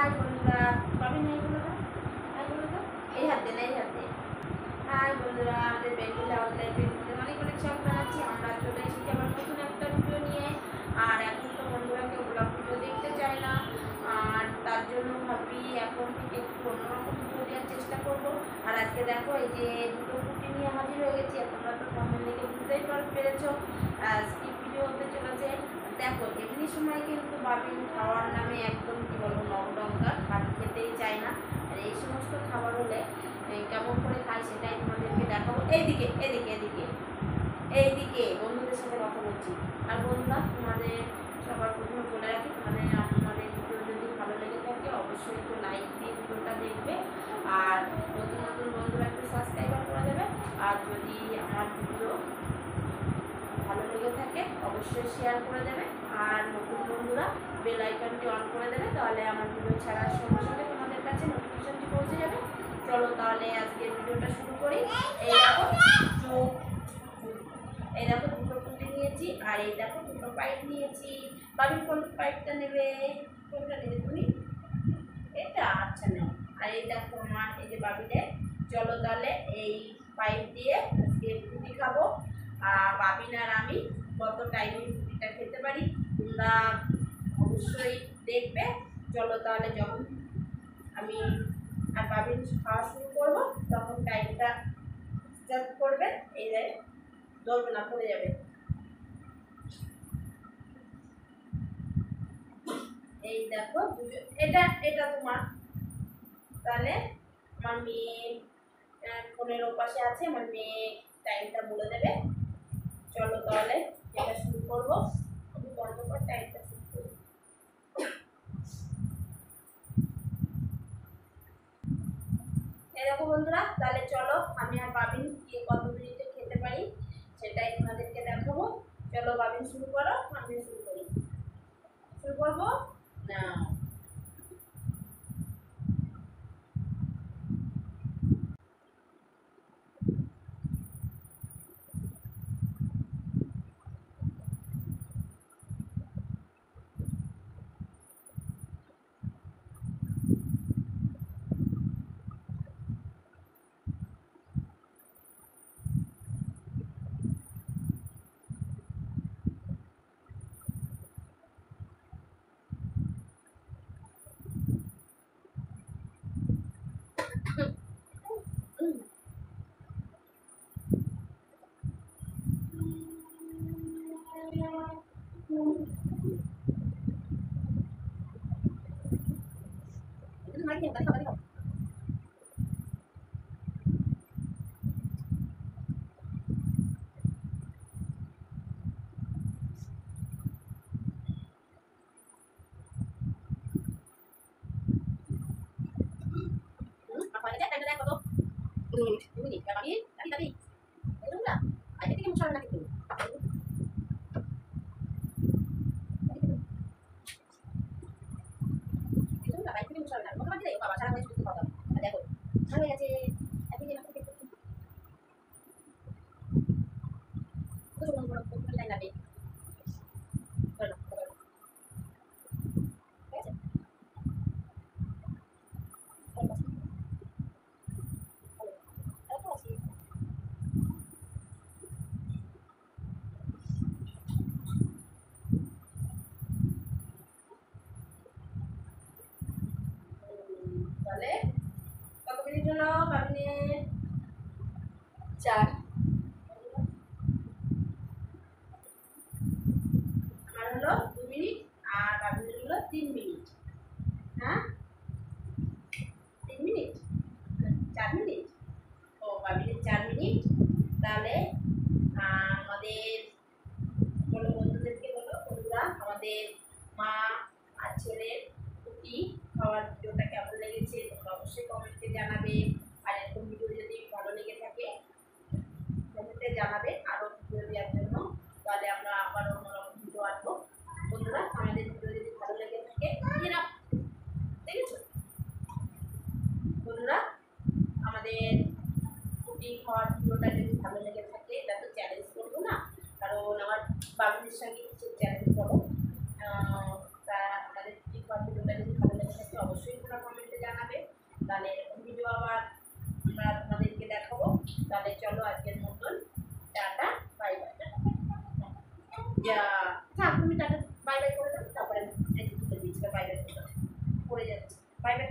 High বন্ধুরা, কবে নাই বলো তো, হাই বলো তো, এই হাতে না এই হাতে। হাই বন্ধুরা, আমাদের বেঙ্গলি হাউস লাইফের অনেক অনেক স্বাগত জানাচ্ছি। আমরা চলে এসেছি আবার নতুন একটা ভিডিও নিয়ে। আর এখন তো বন্ধুরা কেউ ব্লগ ভিডিও দেখতে চায় না, আর তার জন্য ভাবি এখন থেকে একটু অন্যরকম ভিডিও দেওয়ার চেষ্টা করবো। আর আজকে দেখো এই যে দুটো কুটি নিয়ে হাজির হয়ে গেছি। তোমরা তো থাম্বনেল দেখে বুঝতেই পেরেছো স্কিপ ভিডিও হতে চলেছে। দেখো এমনি সময় কিন্তু বাবিন খাওয়ার নামে একদম কি বলবো লঙ্কা ভাত খেতেই চায় না। আর এই সমস্ত খাবার হলে কেমন করে খায় সেটাই তোমাদেরকে দেখাবো। এইদিকে এদিকে এদিকে এইদিকে বন্ধুদের সাথে কথা বলছি। আর বন্ধুরা, তোমাদের সবার প্রথমে বলে রাখি, আমাদের ভিডিও যদি ভালো লেগে থাকে অবশ্যই একটু লাইক দিয়ে ভিডিওটা দেখবে। আর নতুন নতুন বন্ধুরা একটু সাবস্ক্রাইবার করে দেবে। আর যদি আমার ভিডিও ভালো লেগে থাকে অবশ্যই শেয়ার করে দেবে। আর নতুন বন্ধুরা বেল আইকনটি অন করে দেবে, তাহলে আমার ভিডিও ছাড়ার সঙ্গে সঙ্গে তোমাদের কাছে নোটিফিকেশনটি পৌঁছে যাবে। চলো তাহলে আজকের ভিডিওটা শুরু করি। এই দেখো দুটো কুটি নিয়েছি, আর এই দেখো দুটো পাইপ নিয়েছি। বাবির কোন পাইপটা নেবে? কোনটা নেবে তুমি? এটা আচ্ছা নাও। আর এই দেখো আমার এই যে বাবিদের। চলো তাহলে এই পাইপ দিয়ে আজকে রুটি খাবো। আর বাবিন আর আমি কত টাইমে রুটিটা খেতে পারি তোমরা অবশ্যই দেখবে। চলো তাহলে যখন আমি আর বাবিন খাওয়া শুরু করবো তখন টাইমটা স্টার্ট করবে। এই যে ধরবে না, পড়ে যাবে। এই দেখো এটা এটা তোমার। তাহলে আমার মেয়ে ফোনের ওপাশে আছে, আমার মেয়ে টাইমটা বলে দেবে। চলো তাহলে এটা শুরু করবো। আমি বন্ধ করে টাইমটা শুরু করবো। এই দেখো বন্ধুরা, তাহলে চলো আমি আর বাবিন কত মিনিটে খেতে পারি সেটাই তোমাদেরকে দেখাবো। চলো বাবিন শুরু করো, আমি শুরু করি। শুরু করবো না। তাহলে কত মিনিট হলো বাবিনের? 4। আমার হলো 2 মিনিট, আর বাবিনের হলো 3 মিনিট। হ্যাঁ 3 মিনিট, 4 মিনিট। ও বাবিনের 4 মিনিট। তাহলে আমাদের বলো বন্ধুদেরকে, বলো বন্ধুরা, আমাদের মা আর ছেলের রুটি খাওয়ার ভিডিওটা কেমন লেগেছে তোমরা অবশ্যই কমেন্টে জানাবে। আর এরকম ভিডিও যদি ভালো লেগে থাকে কমেন্টে জানাবে আরও ভিডিও দেওয়ার জন্য। তাহলে আমরা আবার অন্যরকম ভিডিও আনবো। বন্ধুরা, আমাদের ভিডিও যদি ভালো লেগে থাকে দেখেছো বন্ধুরা, আমাদের রুটি খাওয়ার ভিডিওটা যদি ভালো লেগে থাকে এটা তো চ্যালেঞ্জ করবো না, কারণ আমার বাবুদের সঙ্গে কিছু চ্যালেঞ্জ করো। তা আমাদের রুটি খাওয়ার ভিডিওটা যদি ভালো লেগে থাকে অবশ্যই তাহলে এরকম ভিডিও আবার আমরা তোমাদেরকে দেখাবো। তাহলে চলো আজকের মতন টাটা, বাই বাই। যা থাক, তুমি টাটা বাই বাই করে দাও, তারপরে তুলে দিচ্ছি, বাই বাই করে দাও, পড়ে যাচ্ছে, বাই বাই।